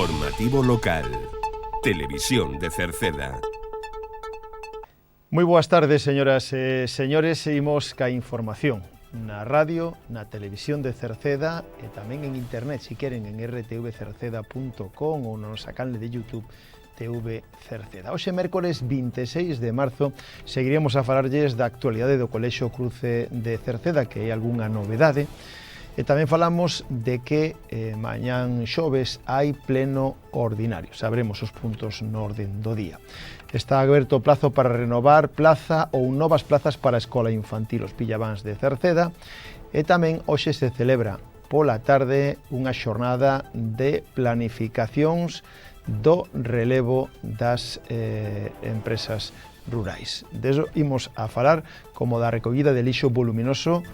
Informativo local. Televisión de Cerceda. Moi boas tardes, señoras e señores. Seguimos ca información na radio, na televisión de Cerceda e tamén en internet, se queren, en rtvcerceda.com ou no nosa canle de YouTube TV Cerceda. Hoxe, mércores 26 de marzo, seguiremos a falarlles da actualidade do Colexio Cruce de Cerceda, que hai algunha novedade. E tamén falamos de que mañán xoves hai pleno ordinario. Sabremos os puntos no orden do día. Está aberto o plazo para renovar plaza ou novas plazas para a Escola Infantil Os Pillabáns de Cerceda. E tamén hoxe se celebra pola tarde unha xornada de planificacións do relevo das empresas rurais. Deso imos a falar como da recollida de lixo voluminoso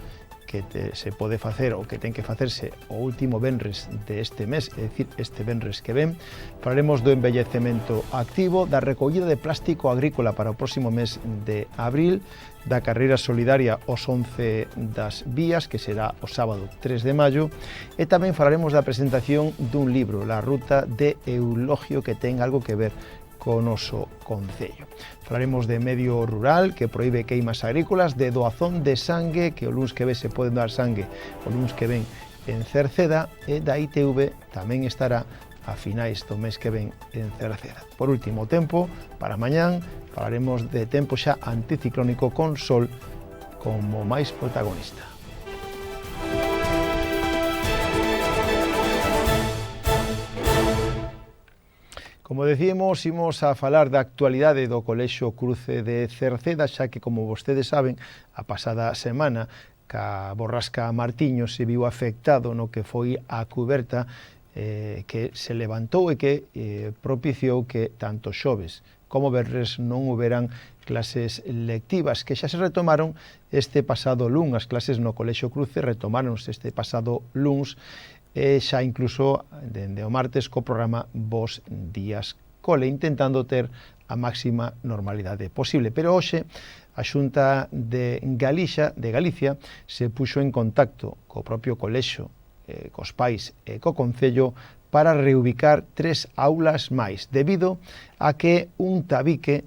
que se pode facer ou que ten que facerse o último venres deste mes, é dicir, este venres que ven. Falaremos do envellecemento activo, da recollida de plástico agrícola para o próximo mes de abril, da carreira solidaria os 11 das vías, que será o sábado 3 de maio, e tamén falaremos da presentación dun libro, La Ruta de Eulogio, que ten algo que ver co noso concello. Falaremos de medio rural, que proíbe queimas agrícolas, de doazón de sangue, que o luns que ven se poden dar sangue, o luns que ven en Cerceda, e da ITV tamén estará a finais do mes que ven en Cerceda. Por último, tempo para mañán, falaremos de tempo xa anticiclónico con sol como máis protagonista. Como decíamos, imos a falar da actualidade do Colexio Cruce de Cerceda, xa que, como vostedes saben, a pasada semana, ca borrasca Martiño se viu afectado no que foi a cuberta que se levantou e que propiciou que tanto xoves como venres non houberan clases lectivas, que xa se retomaron este pasado luns. As clases no Colexio Cruce retomáronse este pasado luns, e xa incluso dende o martes co programa Bos Días Cole, intentando ter a máxima normalidade posible. Pero hoxe a Xunta de Galicia se puxo en contacto co propio colexio, cos pais e co concello para reubicar 3 aulas máis, debido a que un tabique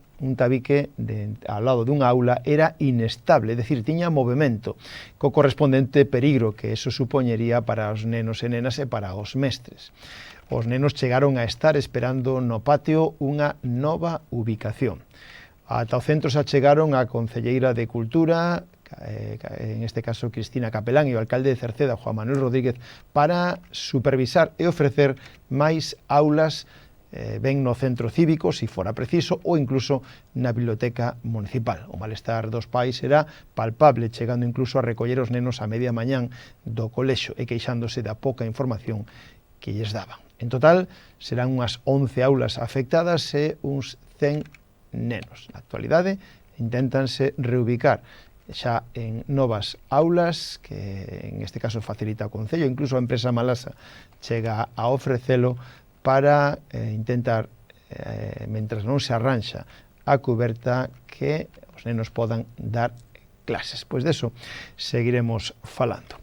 ao lado dunha aula era inestable, é dicir, tiña movimento, co correspondente perigro que eso supoñería para os nenos e nenas e para os mestres. Os nenos chegaron a estar esperando no patio unha nova ubicación. Ata o centro se achegaron a concelleira de Cultura, en este caso Cristina Capelán, e o alcalde de Cerceda, Juan Manuel Rodríguez, para supervisar e ofrecer máis aulas ben no centro cívico, se fora preciso, ou incluso na biblioteca municipal. O malestar dos pais era palpable, chegando incluso a recoller os nenos a media mañán do colexio e queixándose da pouca información que lles daban. En total, serán unhas 11 aulas afectadas e uns 100 nenos. Na actualidade, inténtanse reubicar xa en novas aulas, que en este caso facilita o concello, incluso a empresa Malasa chega a ofrecelo para intentar, mentras non se arranxa a cuberta, que os nenos podan dar clases. Pois deso seguiremos falando.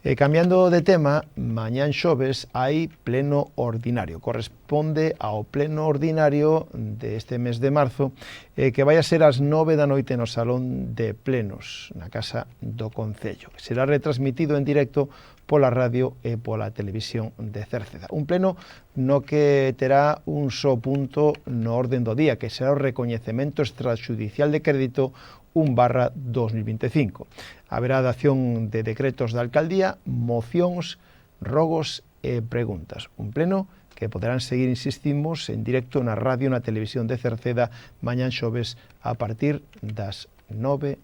Cambiando de tema, mañán xoves hai pleno ordinario. Corresponde ao pleno ordinario deste mes de marzo, que vai a ser ás 9 da noite no Salón de Plenos, na Casa do Concello. Será retransmitido en directo pola radio e pola televisión de Cerceda. Un pleno no que terá un só punto no orden do día, que será o recoñecemento extrajudicial de crédito 1/2025. Haberá dación de decretos da alcaldía, mocións, rogos e preguntas. Un pleno que poderán seguir, insistimos, en directo na radio e na televisión de Cerceda mañán xoves a partir das 9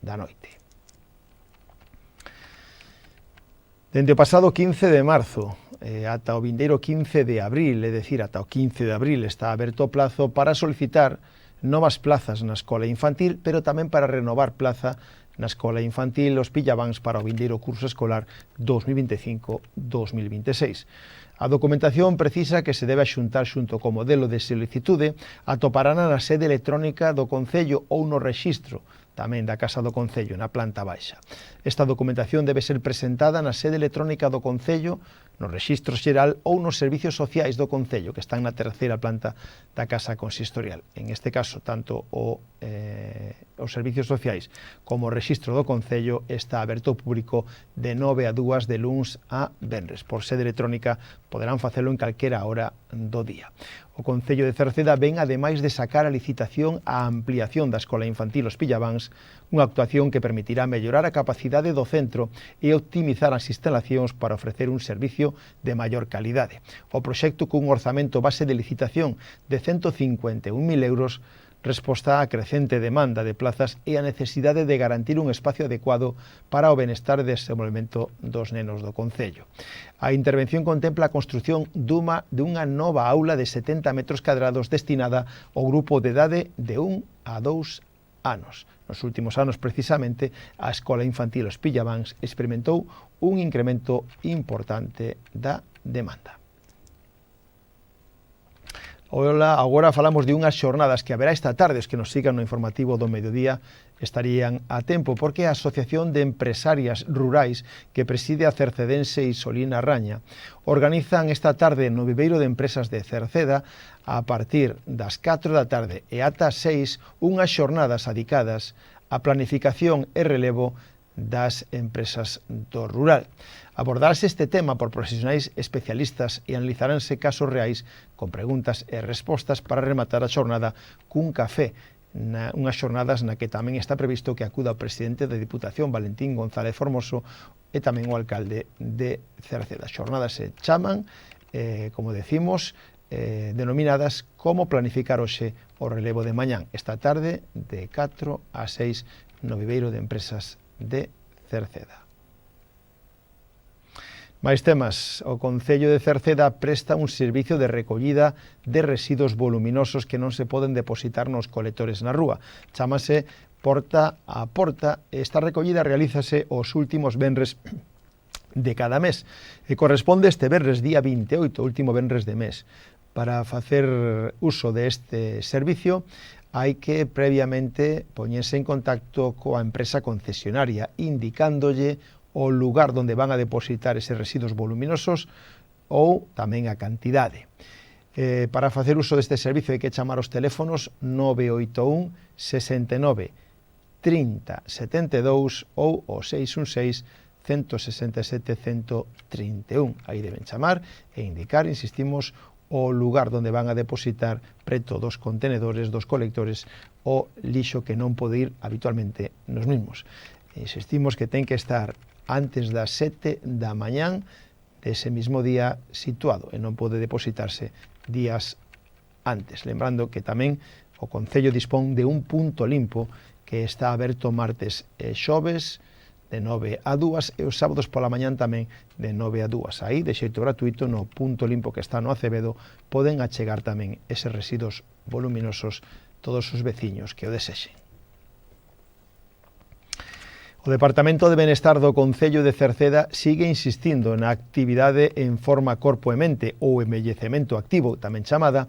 da noite. Dende o pasado 15 de marzo ata o vindeiro 15 de abril, é dicir, ata o 15 de abril, está aberto o plazo para solicitar novas plazas na escola infantil, pero tamén para renovar plaza na escola infantil Os Pillabáns para o vindeiro curso escolar 2025-2026. A documentación precisa que se debe axuntar xunto co modelo de solicitude, atoparana na sede electrónica do Concello ou no rexistro tamén da Casa do Concello, na planta baixa. Esta documentación debe ser presentada na sede electrónica do Concello, no Rexistro Xeral ou nos servicios sociais do Concello, que están na terceira planta da Casa Consistorial. En este caso, tanto os servicios sociais como o Rexistro do Concello está aberto ao público de 9 a 2 de luns a venres. Por sede electrónica poderán facelo en calquera hora do día. O Concello de Cerceda ven, ademais de sacar a licitación a ampliación da Escola Infantil Os Pillavans, unha actuación que permitirá mellorar a capacidade do centro e optimizar as instalacións para ofrecer un servicio de maior calidade. O proxecto, cun orzamento base de licitación de 151.000 euros, resposta á crecente demanda de plazas e a necesidade de garantir un espacio adecuado para o benestar e desenvolvemento dos nenos do Concello. A intervención contempla a construción dunha nova aula de 70 metros cadrados destinada ao grupo de idade de 1 a 2 anos. Nos últimos anos, precisamente, a Escola Infantil Os Pillavans experimentou un incremento importante da demanda. Ola, agora falamos de unhas xornadas que haberá esta tarde. Os que nos sigan no informativo do mediodía estarían a tempo, porque a Asociación de Empresarias Rurais que preside a cercedense Isolina Raña organizan esta tarde no Viveiro de Empresas de Cerceda, a partir das 4 da tarde e ata 6, unhas xornadas adicadas á planificación e relevo das empresas do rural. Abordarse este tema por profesionais especialistas e analizaránse casos reais con preguntas e respostas para rematar a xornada cun café, unhas xornadas na que tamén está previsto que acuda o presidente da Diputación, Valentín González Formoso, e tamén o alcalde de Cerceda. As xornadas se chaman, como decimos, denominadas como planificar hoxe o relevo de mañán, esta tarde de 4 a 6 no Viveiro de Empresas de Cerceda. Máis temas. O Concello de Cerceda presta un servicio de recollida de residuos voluminosos que non se poden depositar nos colectores na rúa. Chámase Porta a Porta. Esta recollida realízase os últimos venres de cada mes e corresponde este venres día 28, último venres de mes. Para facer uso deste servicio hai que previamente poñerse en contacto coa empresa concesionaria, indicándolle o lugar onde van a depositar eses residuos voluminosos ou tamén a cantidade. Para facer uso deste servicio hai que chamar os teléfonos 981 69 30 72 ou o 616 167 131. Aí deben chamar e indicar, insistimos, o lugar onde van a depositar preto dos contenedores, dos colectores, o lixo que non pode ir habitualmente nos mismos. Insistimos que ten que estar antes das 7 da mañán dese mismo día situado e non pode depositarse días antes. Lembrando que tamén o Concello dispón de un punto limpo que está aberto martes e xoves de 9 a 2 e os sábados pola mañán tamén de 9 a 2. Aí, de xeito gratuito, no punto limpo que está no Acevedo, poden achegar tamén eses residuos voluminosos todos os veciños que o desexen. O Departamento de Benestar do Concello de Cerceda sigue insistindo na actividade en forma corpo e mente ou envellecemento activo, tamén chamada,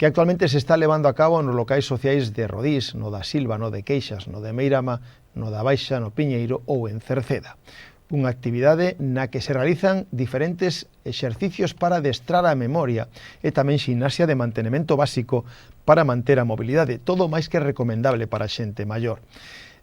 que actualmente se está levando a cabo nos locais sociais de Rodís, no da Silva, no de Queixas, no de Meirama, no da Baixa, no Piñeiro ou en Cerceda. Unha actividade na que se realizan diferentes exercicios para adestrar a memoria e tamén ximnasia de mantenemento básico para manter a mobilidade, todo máis que recomendable para a xente maior.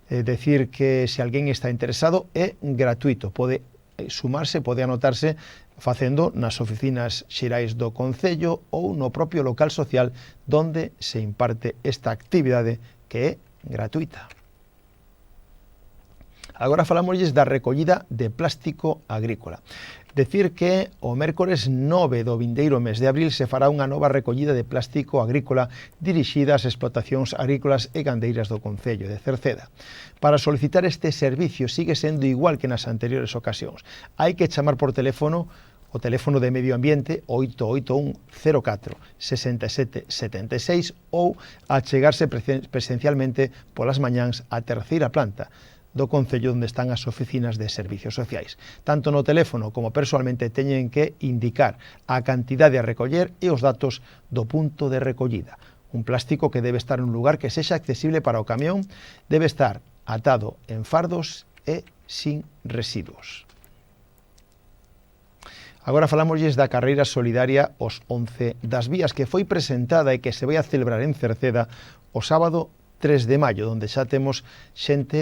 Decir que se alguén está interesado é gratuito, pode sumarse, pode anotarse facendo nas oficinas xerais do Concello ou no propio local social donde se imparte esta actividade que é gratuita. Agora falámosles da recollida de plástico agrícola. Decir que o mércores 9 do vindeiro mes de abril se fará unha nova recollida de plástico agrícola dirixida ás explotacións agrícolas e gandeiras do Concello de Cerceda. Para solicitar este servicio sigue sendo igual que nas anteriores ocasións. Hai que chamar por teléfono o teléfono de Medio Ambiente 881 04 67 76 ou achegarse presencialmente polas mañáns á terceira planta do Concello onde están as oficinas de servicios sociais. Tanto no teléfono como persoalmente teñen que indicar a cantidade a recoller e os datos do punto de recollida. Un plástico que debe estar en un lugar que sexa accesible para o camión, debe estar atado en fardos e sin residuos. Agora falámosles da carreira solidaria Os 11 das Vías, que foi presentada e que se vai a celebrar en Cerceda o sábado 3 de maio, onde xa temos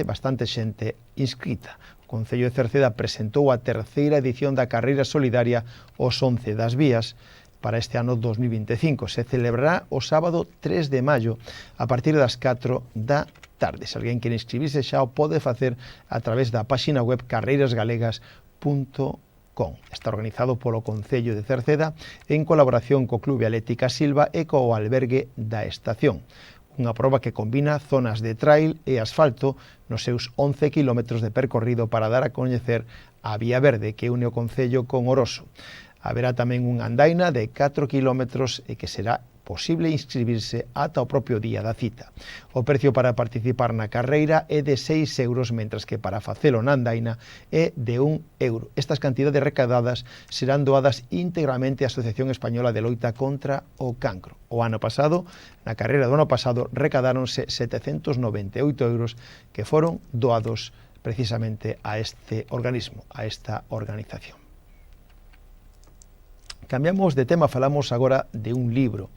bastante xente inscrita. O Concello de Cerceda presentou a terceira edición da carreira solidaria Os 11 das Vías para este ano 2025. Se celebrará o sábado 3 de maio a partir das 4 da tarde. Se alguén quere inscribirse xa o pode facer a través da páxina web carreirasgalegas.com. Está organizado polo Concello de Cerceda en colaboración co Clube Atlética Silva e co albergue da estación. Unha proba que combina zonas de trail e asfalto nos seus 11 km de percorrido para dar a coñecer a Vía Verde que une o Concello con Oroso. Haberá tamén unha andaina de 4 km e que será posible inscribirse ata o propio día da cita. O precio para participar na carreira é de 6 euros, mentras que para facelo na andaina é de 1 euro. Estas cantidades recadadas serán doadas íntegramente á Asociación Española de Loita contra o Cancro. O ano pasado, na carreira do ano pasado, recadáronse 798 euros que foron doados precisamente a este organismo, a esta organización. Cambiamos de tema, falamos agora de un libro.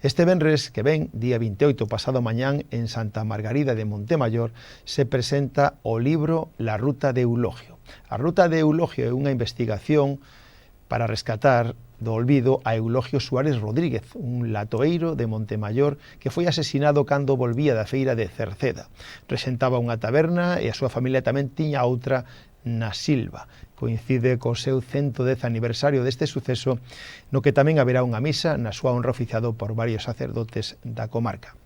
Este venres que ven, día 28, pasado mañán, en Santa Margarida de Montemayor, se presenta o libro La Ruta de Eulogio. A Ruta de Eulogio é unha investigación para rescatar do olvido a Eulogio Suárez Rodríguez, un latoeiro de Montemayor que foi asesinado cando volvía da feira de Cerceda. Presentaba unha taberna e a súa familia tamén tiña outra na Silva. Coincide co seu 110 aniversario deste suceso, no que tamén haberá unha misa na súa honra oficiado por varios sacerdotes da comarca.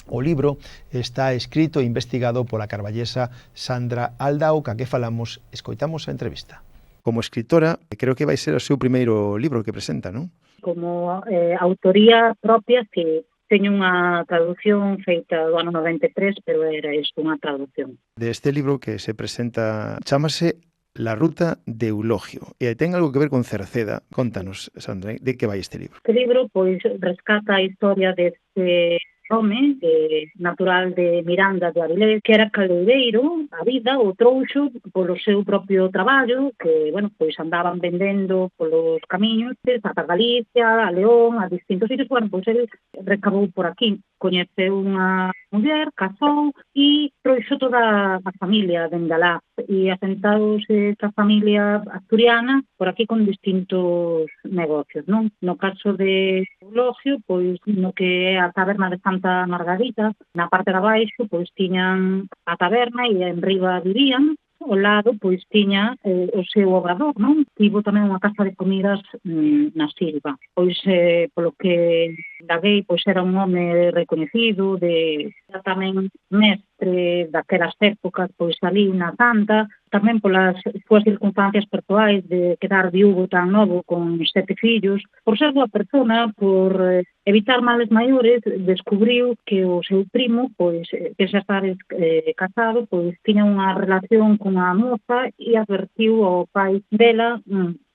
O libro está escrito e investigado pola carballesa Sandra Aldao, ca que falamos, escoitamos a entrevista. Como escritora, creo que vai ser o seu primeiro libro que presenta, non? Como autoría propia, que teño unha traducción feita do ano 93, pero era isto, unha traducción. Deste libro que se presenta, chámase La Ruta de Eulogio, e ten algo que ver con Cerceda. Contanos, Sandra, de que vai este libro? Este libro, pois, rescata a historia deste home natural de Miranda de Avilés, que era caleireiro, a vida o trouxo polo seu propio traballo, que, bueno, pois andaban vendendo polos camiños, ata Galicia, a León, a distintos sitios. Bueno, pois ele recabou por aquí, coñeceu unha muller, casou e trouxo toda a familia dende alá, e asentadouse esta familia asturiana por aquí con distintos negocios, non? No caso de Eulogio, pois no que é a taberna de Santa Margarita, na parte de abaixo, pois tiñan a taberna e en riba vivían. Ao lado, pois, tiña o seu obrador, non? Tivo tamén unha casa de comidas na Silva. Pois, polo que daguei, pois, era un home recoñecido, tamén mestre daquelas épocas, pois, ali na Santa, tamén polas súas circunstancias persoais de quedar viúvo tan novo con 7 fillos. Por ser boa persona, por evitar males maiores, descubriu que o seu primo, pois, que xa estar casado, pois, tiña unha relación con a moza e advertiu ao pai dela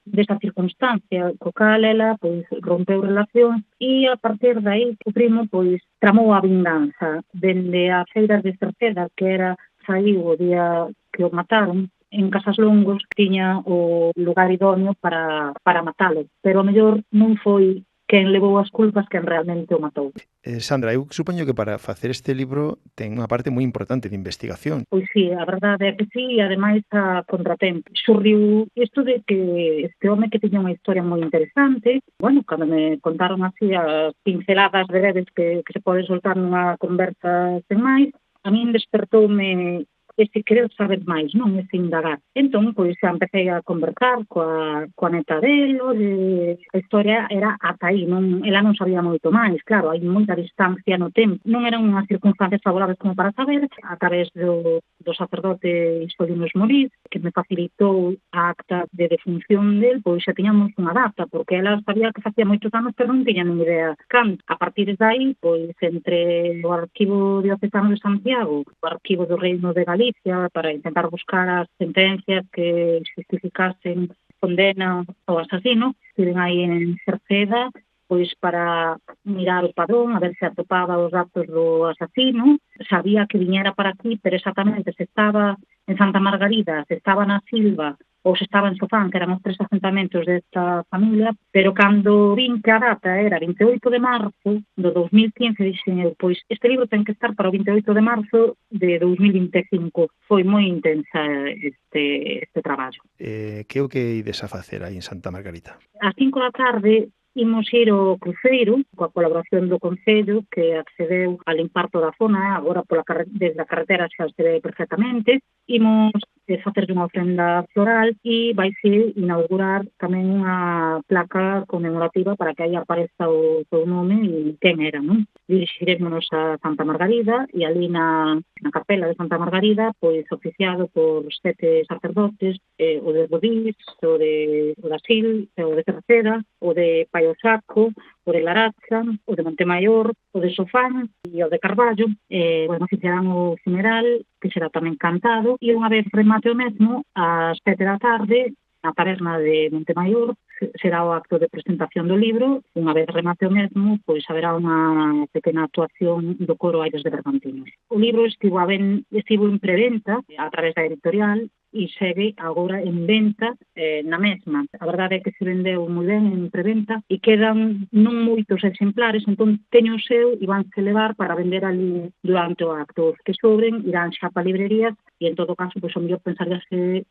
desta circunstancia, co cal ela, pois, rompeu relación e a partir de aí o primo, pois, tramou a vinganza dende a feira de Cerceda, que era saiu o día que o mataron. En Casas Longos tiña o lugar idóneo para matalo, pero a mellor non foi quen levou as culpas quen realmente o matou. Sandra, eu supoño que para facer este libro ten unha parte moi importante de investigación. Pois sí, a verdade é que sí, e ademais a contratempo. Xurdiu isto de que este home que tiña unha historia moi interesante, bueno, cando me contaron así as pinceladas breves que se pode soltar nunha conversa sen máis, a min despertoume ese querer saber máis, non? Ese indagar. Entón, pois, xa empecé a conversar coa neta delo, a historia era ata aí, non, ela non sabía moito máis, claro, hai moita distancia no tempo. Non eran unhas circunstancias favorables como para saber, a través do sacerdote Ispolinos Moriz, que me facilitou a acta de defunción del, pois xa tiñamos unha data, porque ela sabía que facía moitos anos, pero non tiña nin idea cando. A partir de aí, pois, entre o Arquivo Diocesano de Santiago, o Arquivo do Reino de Galicia, para intentar buscar as sentencias que justificasen condena ao asasino, estiven aí en Cerceda, pois para mirar o padrón, a ver se atopaba os datos do asasino. Sabía que viñera para aquí, pero exactamente se estaba en Santa Margarida, se estaba na Silva ou se estaba en Sofán, que eran os 3 asentamentos desta familia, pero cando vin que a data era 28 de marzo do 2015, dixen eu, pois este libro ten que estar para o 28 de marzo de 2025. Foi moi intensa este traballo. Que é o que ides a facer aí en Santa Margarita? Ás 5 da tarde imos ir ao cruceiro, coa colaboración do Concello, que accedeu a limpar toda a zona, agora desde a carretera xa se ve perfectamente. Imos facer unha ofrenda floral e vaise inaugurar tamén unha placa conmemorativa para que aí apareza o seu nome e quen era, non? Dirixiremos a Santa Margarida e ali na capela de Santa Margarida, pois oficiado por 7 sacerdotes, o de Bodís, o da Sil, o de Cerceda, o de Paio Saco, o de Laracha, o de Montemayor, o de Sofán e o de Carballo. Oficiarán o funeral, que será tamén cantado, e unha vez remate o mesmo, ás 7 da tarde, na taberna de Montemayor, será o acto de presentación do libro. Unha vez remate o mesmo, pois haberá unha pequena actuación do coro Aires de Bergantiños. O libro estivo en preventa a través da editorial e segue agora en venta na mesma. A verdade é que se vendeu moi ben en preventa e quedan non moitos exemplares, entón teño o seu e vanse levar para vender ali durante o acto. Os que sobren irán xa para librerías e en todo caso, pois o mellor pensaría se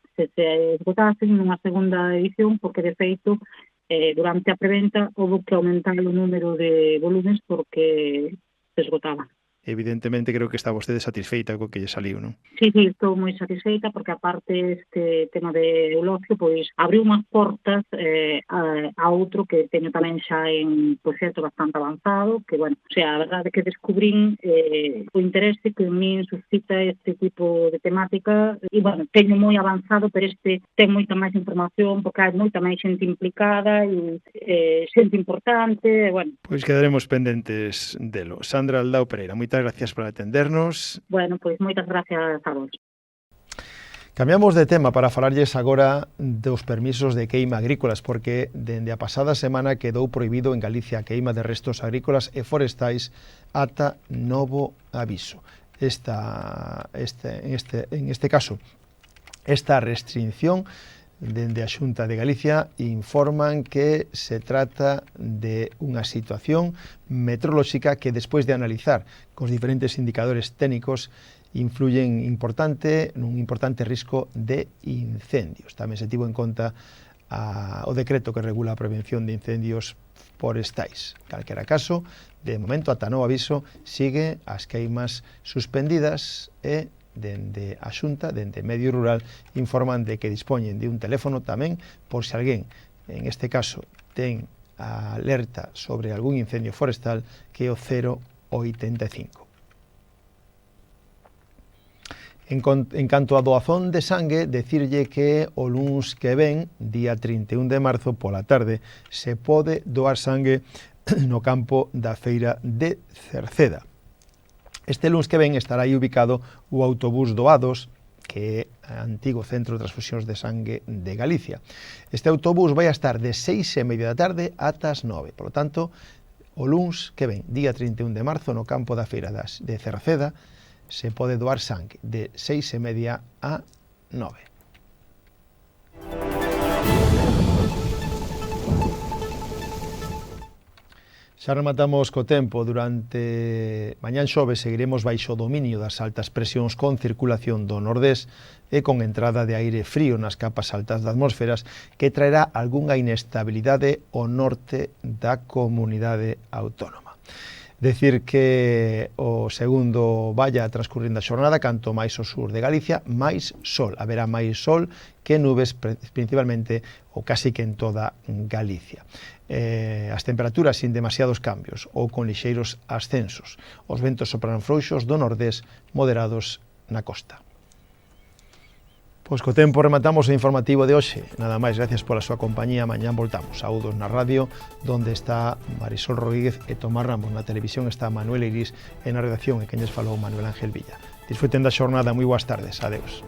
esgotasen nunha segunda edición, porque de feito durante a preventa houve que aumentar o número de volumes porque se esgotaba. Evidentemente creo que está vostede satisfeita co que lle saliu, non? Sí, estou moi satisfeita porque aparte este tema de Eulogio pois abriu unhas portas a outro que teño tamén xa en proxecto bastante avanzado, que, bueno, o sea, a verdade é que descubrín o interese que en min suscita este tipo de temática e, bueno, teño moi avanzado, pero este ten moita máis información porque hai moita máis xente implicada e xente importante, bueno. Pois quedaremos pendentes delo. Sandra Aldao Pereira, moitas gracias por atendernos. Bueno, pois moitas gracias a vos. Cambiamos de tema para falarlles agora dos permisos de queima agrícolas, porque dende a pasada semana quedou prohibido en Galicia a queima de restos agrícolas e forestais ata novo aviso. En este caso, esta restricción dende a Xunta de Galicia informan que se trata de unha situación meteorolóxica que, despois de analizar cos diferentes indicadores técnicos, influyen nun importante risco de incendios. Tamén se tivo en conta o decreto que regula a prevención de incendios forestais. Calquera caso, de momento, ata novo aviso, sigue as queimas suspendidas e dende a Xunta, dende Medio Rural, informan de que dispoñen de un teléfono tamén por se alguén, en este caso, ten alerta sobre algún incendio forestal, que é o 085. En canto a doazón de sangue, decirlle que o luns que ven, día 31 de marzo, pola tarde, se pode doar sangue no campo da feira de Cerceda. Este luns que ven estará aí ubicado o autobús Doados, que é o antigo centro de transfusións de sangue de Galicia. Este autobús vai a estar de 6:30 da tarde ata as 9. Por lo tanto, o luns que ven, día 31 de marzo, no campo da feira de Cerceda, se pode doar sangue de 6:30 a 9. Xa rematamos co tempo. Durante mañán xoves seguiremos baixo o dominio das altas presións con circulación do nordés e con entrada de aire frío nas capas altas das atmósferas, que traerá algunha inestabilidade ao norte da comunidade autónoma. Decir que o segundo vaya transcurrindo a xornada, canto máis ao sur de Galicia, máis sol. Haberá máis sol que nubes, principalmente, ou casi que en toda Galicia. As temperaturas sin demasiados cambios ou con lixeiros ascensos. Os ventos sopran frouxos do nordés, moderados na costa. Pois co tempo rematamos o informativo de hoxe. Nada máis, gracias pola súa compañía. Mañán voltamos. Saúdos na radio, donde está Marisol Rodríguez e Tomás Ramos. Na televisión está Manuel Iris e na redacción, e quen lles falou, Manuel Ángel Villa. Disfruten da xornada, moi boas tardes. Adeus.